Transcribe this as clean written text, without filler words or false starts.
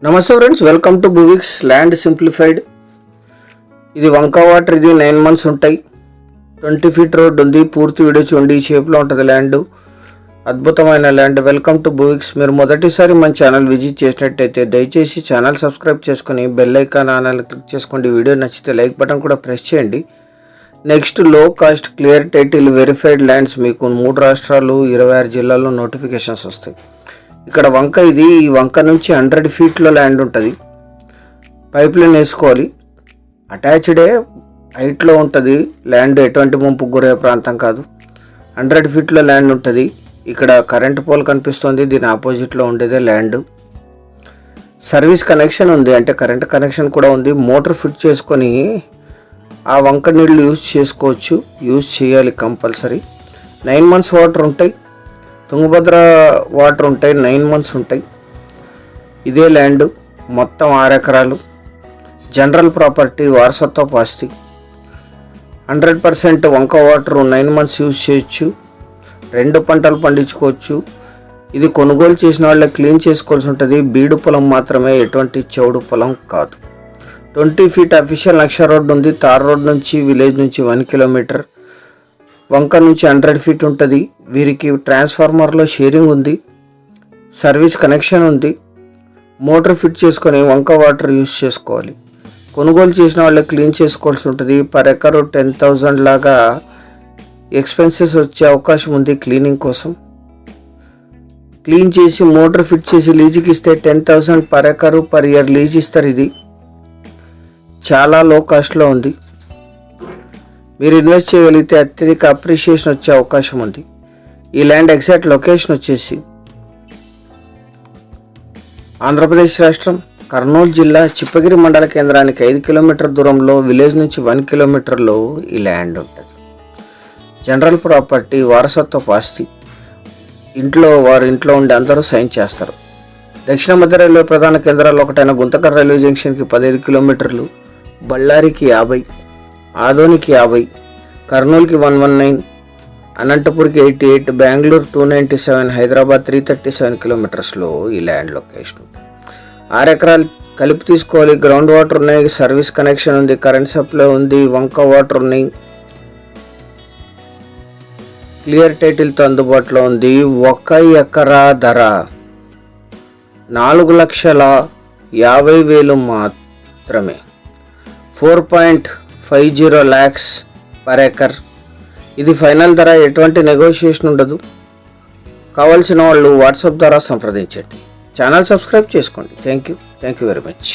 నమస్తే friends, welcome to బువిక్స్ land simplified. ఇది వంక వాటర్, ఇది 9 months ఉంటాయి. 20 feet రోడ్ ఉంది. పూర్తి వీడియో చూడండి. ఈ షేప్లో ఉంటుంది ల్యాండ్, అద్భుతమైన ల్యాండ్. Welcome to బువిక్స్. మీరు మొదటిసారి మన ఛానల్ విజిట్ చేసినట్టయితే దయచేసి ఛానల్ సబ్స్క్రైబ్ చేసుకొని బెల్ ఐకాన్ ఆన్ క్లిక్ చేసుకోండి. వీడియో నచ్చితే లైక్ బటన్ కూడా ప్రెస్ చేయండి. నెక్స్ట్, లో cost clear title verified lands మీకు 3 రాష్ట్రాలు 26 జిల్లాల్లో నోటిఫికేషన్స్ వస్తాయి. ఇక్కడ వంక, ఇది ఈ వంక నుంచి 100 feet ల్యాండ్ ఉంటుంది. పైప్ లైన్ వేసుకోవాలి. అటాచ్డే హైట్లో ఉంటుంది ల్యాండ్, ఎటువంటి ముంపుకు గురయ్యే ప్రాంతం కాదు. 100 feet ల్యాండ్ ఉంటుంది. ఇక్కడ కరెంట్ పోల్ కనిపిస్తుంది, దీని ఆపోజిట్లో ఉండేదే ల్యాండ్. సర్వీస్ కనెక్షన్ ఉంది, అంటే కరెంట్ కనెక్షన్ కూడా ఉంది. మోటార్ ఫిట్ చేసుకొని ఆ వంక నీళ్ళు యూజ్ చేసుకోవచ్చు, యూజ్ చేయాలి కంపల్సరీ. 9 months వాటర్ ఉంటాయి, తుంగభద్ర వాటర్ ఉంటాయి, 9 months ఉంటాయి. ఇదే ల్యాండ్ మొత్తం 6 ఎకరాలు, జనరల్ ప్రాపర్టీ, వారసత్వ ఆస్తి. 100% వంక వాటర్, 9 months యూజ్ చేయొచ్చు. 2 పంటలు పండించుకోవచ్చు. ఇది కొనుగోలు చేసిన వాళ్ళే క్లీన్ చేసుకోవాల్సి ఉంటుంది. బీడు పొలం మాత్రమే, ఎటువంటి చౌడు పొలం కాదు. 20 feet అఫీషియల్ నక్ష రోడ్ ఉంది. తార్ రోడ్ నుంచి విలేజ్ నుంచి 1 kilometer. వంక నుంచి 100 feet ఉంటుంది. వీరికి ట్రాన్స్ఫార్మర్లో షేరింగ్ ఉంది, సర్వీస్ కనెక్షన్ ఉంది. మోటార్ ఫిట్ చేసుకొని వంక వాటర్ యూజ్ చేసుకోవాలి. కొనుగోలు చేసిన వాళ్ళే క్లీన్ చేసుకోవాల్సి ఉంటుంది. పర్ ఎకరు 10,000 లాగా ఎక్స్పెన్సెస్ వచ్చే అవకాశం ఉంది క్లీనింగ్ కోసం. క్లీన్ చేసి మోటార్ ఫిట్ చేసి లీజుకి ఇస్తే 10,000 per acre per year lease ఇస్తారు. ఇది చాలా లో కాస్ట్లో ఉంది. మీరు ఇన్వెస్ట్ చేయగలిగితే అత్యధిక అప్రిషియేషన్ వచ్చే అవకాశం ఉంది. ఈ ల్యాండ్ ఎగ్జాక్ట్ లొకేషన్ వచ్చేసి ఆంధ్రప్రదేశ్ రాష్ట్రం, కర్నూలు జిల్లా, చిప్పగిరి మండల కేంద్రానికి 5 kilometer దూరంలో, విలేజ్ నుంచి 1 kilometerలో ఈ ల్యాండ్ ఉంటుంది. జనరల్ ప్రాపర్టీ, వారసత్వ ఆస్తి. వారి ఇంట్లో ఉండి అందరూ సైన్ చేస్తారు. దక్షిణ మధ్య రైల్వే ప్రధాన కేంద్రాల్లో ఒకటైన గుంతకల్ రైల్వే జంక్షన్కి 15 kilometer, బళ్ళారికి 50, ఆదోనికి 50, కర్నూలుకి 119, అనంతపూర్కి 88, బెంగళూరు 297, హైదరాబాద్ 337 kilometersలో ఈ ల్యాండ్ లొకేషన్. 6 ఎకరాలు కలిపి తీసుకోవాలి. గ్రౌండ్ వాటర్ ఉన్నాయి, సర్వీస్ కనెక్షన్ ఉంది, కరెంట్ సప్లై ఉంది, వంక వాటర్ ఉన్నాయి. క్లియర్ టైటిల్తో అందుబాటులో ఉంది. 1 ఎకరా ధర 4,50,000 మాత్రమే. 4.50 lakhs per acre. ఇది ఫైనల్ ధర, ఎటువంటి నెగోషియేషన్ ఉండదు. కావాల్సిన వాళ్ళు వాట్సాప్ ద్వారా సంప్రదించండి. ఛానల్ సబ్స్క్రైబ్ చేసుకోండి. Thank you very much.